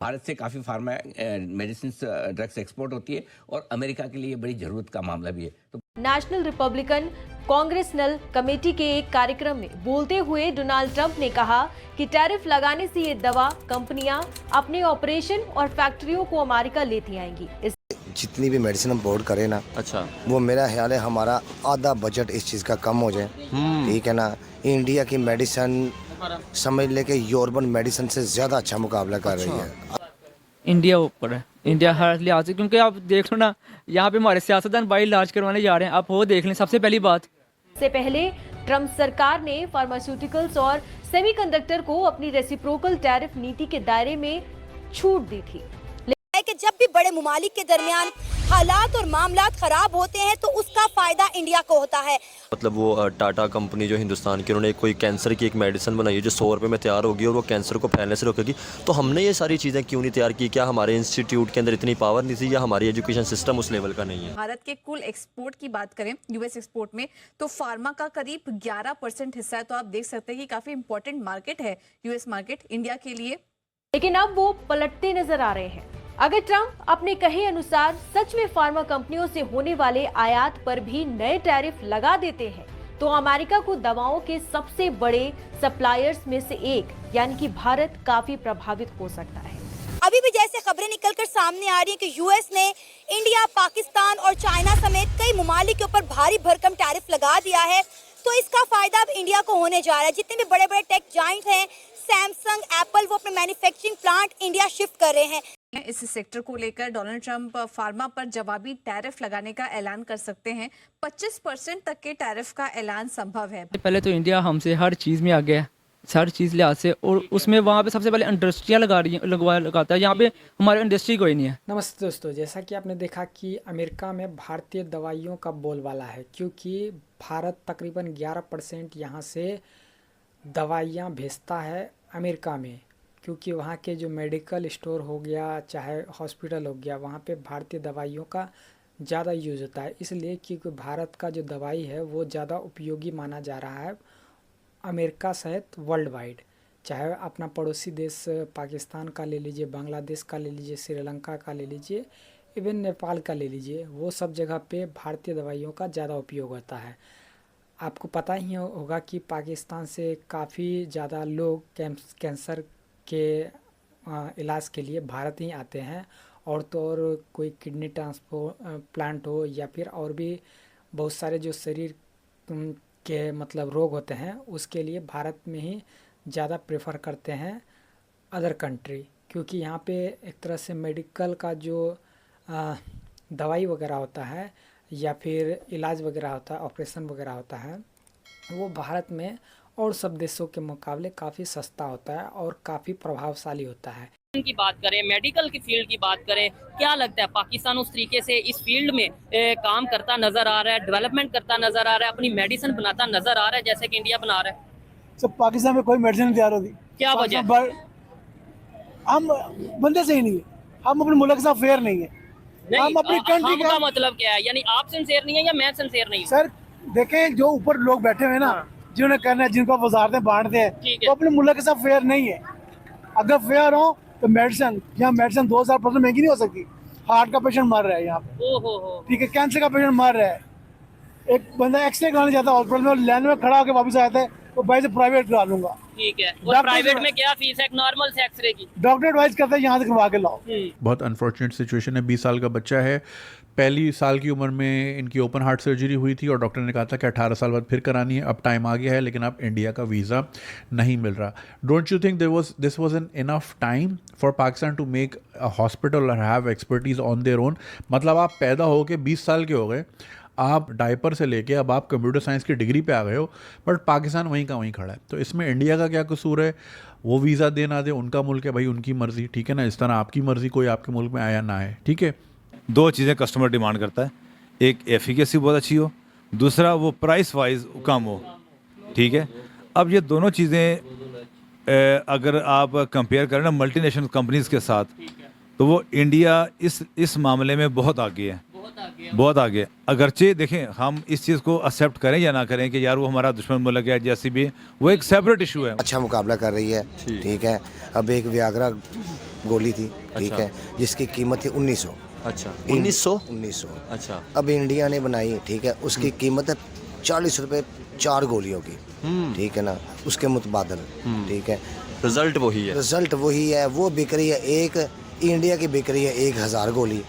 भारत से काफ़ी pharma medicine drugs export होती है और अमेरिका के लिए बड़ी ज़रूरत का मामला भी है। तो नेशनल रिपब्लिकन कांग्रेसनल कमेटी के एक कार्यक्रम में बोलते हुए डोनाल्ड ट्रंप ने कहा कि टैरिफ लगाने से ये दवा कंपनियां अपने ऑपरेशन और फैक्ट्रियों को अमेरिका लेती आएंगी। जितनी भी मेडिसिन हम बोर्ड करें ना, अच्छा, वो मेरा ख्याल है हमारा आधा बजट इस चीज़ का कम हो जाए। ठीक है ना। इंडिया की मेडिसिन समझ ले कि यूरोपियन मेडिसिन से ज़्यादा अच्छा मुकाबला कर रही है। इंडिया ऊपर है, इंडिया हर लिहाज से, क्योंकि आप देख लो ना, यहाँ पे हमारे सियासतदान बाई इलाज करवाने जा रहे हैं। आप वो देख लें। सबसे पहली बात, से पहले ट्रंप सरकार ने फार्मास्यूटिकल्स और सेमीकंडक्टर को अपनी रेसिप्रोकल टैरिफ नीति के दायरे में छूट दी थी। कि जब भी बड़े मुमालिक के दरमियान हालात और मामलात खराब होते हैं तो उसका फायदा इंडिया को होता है। मतलब वो टाटा कंपनी जो हिंदुस्तान की, उन्होंने कोई कैंसर की एक मेडिसिन बनाई है जो 100 रुपये में तैयार होगी और वो कैंसर को फैलने से रोकेगी। तो हमने ये सारी चीज़ें क्यों नहीं तैयार की? क्या हमारे इंस्टीट्यूट के अंदर इतनी पावर नहीं थी या हमारी एजुकेशन सिस्टम उस लेवल का नहीं है? भारत के कुल एक्सपोर्ट की बात करें, यूएस एक्सपोर्ट में, तो फार्मा का करीब 11% हिस्सा है। तो आप देख सकते हैं कि काफ़ी इंपॉर्टेंट मार्केट है यूएस मार्केट इंडिया के लिए। लेकिन अब वो पलटते नजर आ रहे हैं। अगर ट्रंप अपने कहे अनुसार सच में फार्मा कंपनियों से होने वाले आयात पर भी नए टैरिफ लगा देते हैं तो अमेरिका को दवाओं के सबसे बड़े सप्लायर्स में से एक यानी कि भारत काफी प्रभावित हो सकता है। अभी भी जैसे खबरें निकलकर सामने आ रही हैं कि यूएस ने इंडिया, पाकिस्तान और चाइना समेत कई ममालिक के ऊपर भारी भरकम टैरिफ लगा दिया है, तो इसका फायदा अब इंडिया को होने जा रहा है। जितने भी बड़े बड़े टेक जाइंट हैं, सैमसंग, एप्पल, वो अपने मैन्युफैक्चरिंग प्लांट इंडिया शिफ्ट कर रहे हैं। इस सेक्टर को लेकर डोनाल्ड ट्रंप फार्मा पर जवाबी टैरिफ लगाने का ऐलान कर सकते हैं। 25% तक के टैरिफ का ऐलान संभव है। पहले तो इंडिया हमसे हर चीज़ में आ गया है, हर चीज़ लिहाज से, और उसमें वहाँ पे सबसे पहले इंडस्ट्रियाँ लगाता है। यहाँ पे हमारी इंडस्ट्री कोई नहीं है। नमस्ते दोस्तों, जैसा कि आपने देखा कि अमेरिका में भारतीय दवाइयों का बोलबाला है, क्योंकि भारत तकरीबन 11% यहाँ से दवाइयाँ भेजता है अमेरिका में, क्योंकि वहाँ के जो मेडिकल स्टोर हो गया, चाहे हॉस्पिटल हो गया, वहाँ पे भारतीय दवाइयों का ज़्यादा यूज़ होता है। इसलिए क्योंकि भारत का जो दवाई है वो ज़्यादा उपयोगी माना जा रहा है अमेरिका सहित वर्ल्ड वाइड। चाहे अपना पड़ोसी देश पाकिस्तान का ले लीजिए, बांग्लादेश का ले लीजिए, श्रीलंका का ले लीजिए, इवन नेपाल का ले लीजिए, वो सब जगह पे भारतीय दवाइयों का ज़्यादा उपयोग होता है। आपको पता ही होगा कि पाकिस्तान से काफ़ी ज़्यादा लोग कैंसर के इलाज के लिए भारत ही आते हैं, और तो और कोई किडनी ट्रांसप्लांट हो या फिर और भी बहुत सारे जो शरीर के मतलब रोग होते हैं, उसके लिए भारत में ही ज़्यादा प्रेफर करते हैं अदर कंट्री, क्योंकि यहाँ पे एक तरह से मेडिकल का जो दवाई वगैरह होता है या फिर इलाज वगैरह होता है, ऑपरेशन वगैरह होता है, वो भारत में और सब देशों के मुकाबले काफ़ी सस्ता होता है और काफ़ी प्रभावशाली होता है। की बात करें, मेडिकल की फील्ड की बात करें, क्या लगता है पाकिस्तान उस तरीके से इस फील्ड में काम करता नजर आ रहा है, डेवलपमेंट करता नजर आ रहा है, अपनी मेडिसिन बनाता नजर आ रहा है जैसे कि इंडिया बना रहा है? सब पाकिस्तान में कोई मेडिसिन नहीं तैयार होती। क्या वजह? हम बंदे सही नहीं है, हम अपने मुल्क के साथ फेयर नहीं है। हम अपनी कंट्री का मतलब क्या है? यानी आप सिंसियर नहीं है या मैं सिंसियर नहीं हूं? सर देखें, जो ऊपर लोग बैठे हुए हैं ना, जिन्होंने करना है, जिनको वजारतें बांटते हैं, वो अपने मुल्क के साथ फेयर नहीं है। अगर फेयर हो तो मेडिसिन, यहाँ मेडिसिन 2000% महंगी नहीं हो सकती। हार्ट का पेशेंट मर रहा है यहाँ पे, ठीक है, कैंसर का पेशेंट मर रहा है। एक बंदा एक्सरे कराने जाता है हॉस्पिटल में और लाइन में खड़ा होकर वापस आता है, तो भाई से प्राइवेट करा लूंगा। ठीक है, और प्राइवेट में क्या फीस है नॉर्मल से एक्सरे की? डॉक्टर एडवाइस करता है यहाँ से करवा के लाओ। बहुत अनफॉर्चुनेट सिचुएशन है। 20 साल का बच्चा है, पहली साल की उम्र में इनकी ओपन हार्ट सर्जरी हुई थी और डॉक्टर ने कहा था कि 18 साल बाद फिर करानी है। अब टाइम आ गया है, लेकिन अब इंडिया का वीज़ा नहीं मिल रहा। Don't you think this was an enough time for Pakistan to make a hospital और have expertise on their own? मतलब आप पैदा हो के 20 साल के हो गए, आप डायपर से लेके अब आप कंप्यूटर साइंस की डिग्री पे आ गए हो, बट पाकिस्तान वहीं का वहीं खड़ा है। तो इसमें इंडिया का क्या कसूर है? वो वीज़ा दे ना दे, उनका मुल्क है भाई, उनकी मर्ज़ी, ठीक है ना। इस तरह आपकी मर्ज़ी कोई आपके मुल्क में आया ना आए, ठीक है। दो चीज़ें कस्टमर डिमांड करता है, एक एफिकेसी बहुत अच्छी हो, दूसरा वो प्राइस वाइज कम हो, ठीक है। अब ये दोनों चीज़ें अगर आप कंपेयर करें ना मल्टीनेशनल कंपनीज़ के साथ, तो वो इंडिया इस मामले में बहुत आगे है। बहुत आगे। अगरचे देखें हम इस चीज़ को एक्सेप्ट करें या ना करें कि यार वो हमारा दुश्मन मुल्क है, जैसे भी वो एक सेपरेट इशू है। अच्छा मुकाबला कर रही है, ठीक है। अब एक वियाग्रा गोली थी, ठीक है, जिसकी कीमत थी 1900। अच्छा 1900। अच्छा अब इंडिया ने बनाई, ठीक है, उसकी कीमत है 40 रुपए 4 गोलियों की, ठीक है ना, उसके मुतबादल, ठीक है। रिजल्ट वही है, रिजल्ट वही है, वो बिक रही है एक, इंडिया की बिक रही है 1000 गोली।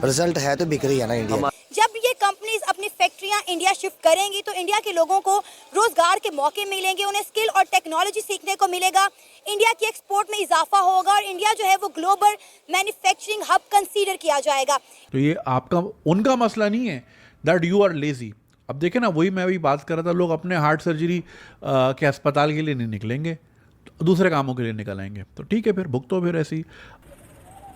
रिजल्ट है तो बिक रही है ना इंडिया। जब ये कंपनीज अपनी फैक्ट्रियां इंडिया शिफ्ट करेंगी तो इंडिया के लोगों को रोजगार के मौके मिलेंगे, उन्हें स्किल और टेक्नोलॉजी सीखने को मिलेगा, इंडिया की एक्सपोर्ट में इजाफा होगा और इंडिया जो है वो ग्लोबल मैन्युफैक्चरिंग हब कंसीडर किया जाएगा। तो ये आपका उनका मसला नहीं है दैट यू आर लेजी। अब देखें ना, वही मैं अभी बात कर रहा था, लोग अपने हार्ट सर्जरी के अस्पताल के लिए नहीं निकलेंगे, तो दूसरे कामों के लिए निकल आएंगे। तो ठीक है, फिर भुगतो फिर ऐसी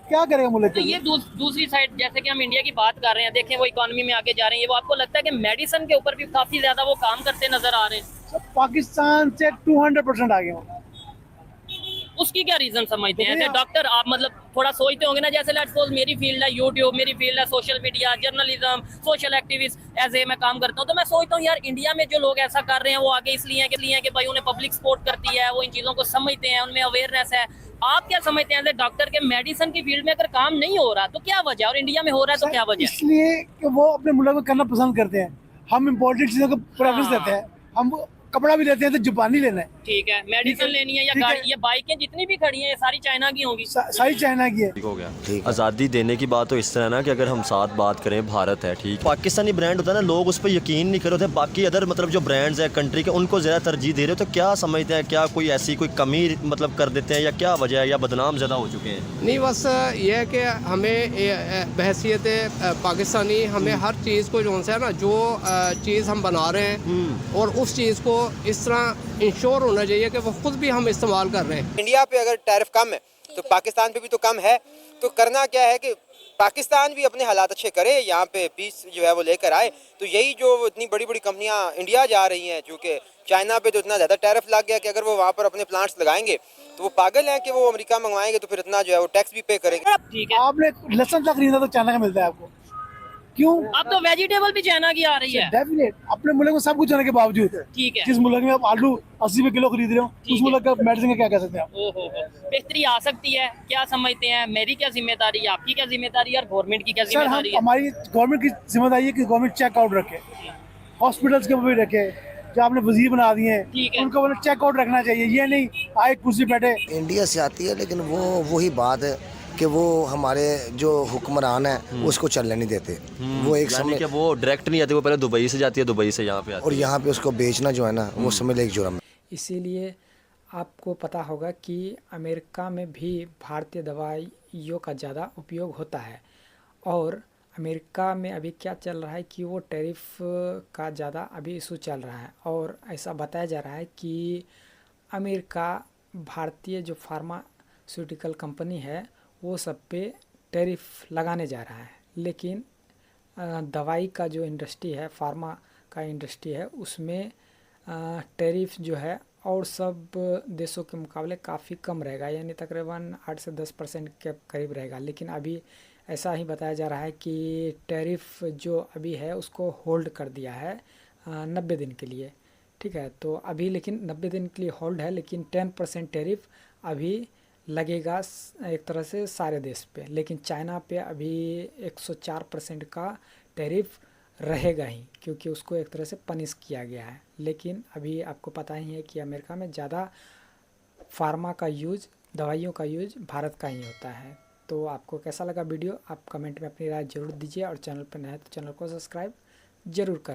क्या करेगा मुल्क। तो ये दूसरी साइड, जैसे कि हम इंडिया की बात कर रहे हैं, देखें वो इकोनॉमी में आगे जा रहे हैं, वो आपको लगता है कि मेडिसिन के ऊपर भी काफी ज्यादा वो काम करते नजर आ रहे हैं? पाकिस्तान से 200% आगे हो। उसकी क्या रीजन समझते हैं? जैसे डॉक्टर आप मतलब थोड़ा सोचते होंगे ना, जैसे लेट्स सपोज मेरी फील्ड है यूट्यूब, मेरी फील्ड है social media, journalism, social activist, as a मैं काम करता हूँ, तो मैं सोचता हूँ यार इंडिया में जो लोग ऐसा कर रहे हैं वो आगे इसलिए हैं कि भाई उन्हें पब्लिक सपोर्ट करती है, वो इन चीज़ों को समझते हैं, उनमें अवेयरनेस है। आप क्या समझते हैं डॉक्टर के मेडिसिन की फील्ड में अगर काम नहीं हो रहा तो क्या वजह, और इंडिया में हो रहा है तो क्या वजह? इसलिए कि वो अपने मुल्क में करना पसंद करते हैं, हम इम्पोर्टेड चीज़ों को प्रेफरेंस देते हैं। हम कपड़ा भी लेते हैं तो जापानी लेना है, ठीक है, मेडिसिन लेनी है या गाड़ी, ये बाइकें जितनी भी खड़ी हैं ये सारी चाइना की होंगी, सारी चाइना की है। ठीक हो गया। आज़ादी देने की बात तो इस तरह ना कि अगर हम साथ बात करें, भारत है ठीक, पाकिस्तानी ब्रांड होता है ना, लोग उस पर यकीन नहीं कर रहे थे, बाकी अदर मतलब जो ब्रांड्स है कंट्री के उनको ज़्यादा तरजीह दे रहे हो, तो क्या समझते हैं, क्या कोई ऐसी कोई कमी मतलब कर देते हैं या क्या वजह है, या बदनाम ज़्यादा हो चुके हैं? नहीं, बस ये है कि हमें बहैसियत पाकिस्तानी हमें हर चीज़ को जो है ना, जो चीज़ हम बना रहे हैं और उस चीज़ को इस तरह इंश्योर होना चाहिए कि वो खुद भी हम इस्तेमाल कर रहे हैं। इंडिया पे अगर टैरिफ कम है तो पाकिस्तान पे भी तो कम है, तो करना क्या है कि पाकिस्तान भी अपने हालात अच्छे करे, यहाँ पे पीस जो है वो लेकर आए। तो यही जो इतनी बड़ी बड़ी कंपनियाँ इंडिया जा रही हैं, चूँकि चाइना पे तो इतना ज़्यादा टैरिफ लग गया कि अगर वो वहाँ पर अपने प्लांट्स लगाएंगे तो वो पागल हैं कि वो अमेरिका मंगवाएंगे तो फिर इतना जो है वो टैक्स भी पे करेंगे। आपने लहसुन तक खरीदा तो चाइना का मिलता है आपको, क्यों? अब तो वेजिटेबल भी चाइना की आ रही है। डेफिनेट, अपने मुल्क में सब कुछ होने के बावजूद, ठीक है, जिस मुल्क में आप आलू 80 रुपए किलो खरीद रहे हो, उस मुल्क का मेडिसिन का क्या कह सकते हैं आप? ओहो, बेहतरी आ सकती है, क्या समझते हैं? मेरी क्या जिम्मेदारी है, आपकी क्या जिम्मेदारी है, और गवर्नमेंट की क्या जिम्मेदारी है? हमारी गवर्नमेंट की जिम्मेदारी है कि गवर्नमेंट चेकआउट रखे, हॉस्पिटल्स के भी रखे, जो आपने वजीर बना दिए हैं उनको चेकआउट रखना चाहिए, ये नहीं आए कुर्सी बैठे। इंडिया से आती है, लेकिन वो वही बात है कि वो हमारे जो हुक्मरान है उसको चलने नहीं देते। वो एक समय कि वो डायरेक्ट नहीं आती, वो पहले दुबई से जाती है, दुबई से यहाँ पे आती है, और यहाँ पे उसको बेचना जो है ना वो समझ ले एक जुर्म है। इसीलिए आपको पता होगा कि अमेरिका में भी भारतीय दवाइयों का ज़्यादा उपयोग होता है, और अमेरिका में अभी क्या चल रहा है कि वो टैरिफ का ज़्यादा अभी इशू चल रहा है, और ऐसा बताया जा रहा है कि अमेरिका भारतीय जो फार्मास्यूटिकल कंपनी है वो सब पे टैरिफ लगाने जा रहा है, लेकिन दवाई का जो इंडस्ट्री है, फार्मा का इंडस्ट्री है, उसमें टैरिफ जो है और सब देशों के मुकाबले काफ़ी कम रहेगा, यानी तकरीबन 8 से 10% के करीब रहेगा। लेकिन अभी ऐसा ही बताया जा रहा है कि टैरिफ जो अभी है उसको होल्ड कर दिया है 90 दिन के लिए, ठीक है। तो अभी लेकिन 90 दिन के लिए होल्ड है, लेकिन 10% टैरिफ अभी लगेगा एक तरह से सारे देश पे, लेकिन चाइना पे अभी 104% का टैरिफ रहेगा ही, क्योंकि उसको एक तरह से पनिश किया गया है। लेकिन अभी आपको पता ही है कि अमेरिका में ज़्यादा फार्मा का यूज़, दवाइयों का यूज़ भारत का ही होता है। तो आपको कैसा लगा वीडियो, आप कमेंट में अपनी राय ज़रूर दीजिए, और चैनल पर नए हैं तो चैनल को सब्सक्राइब ज़रूर करें।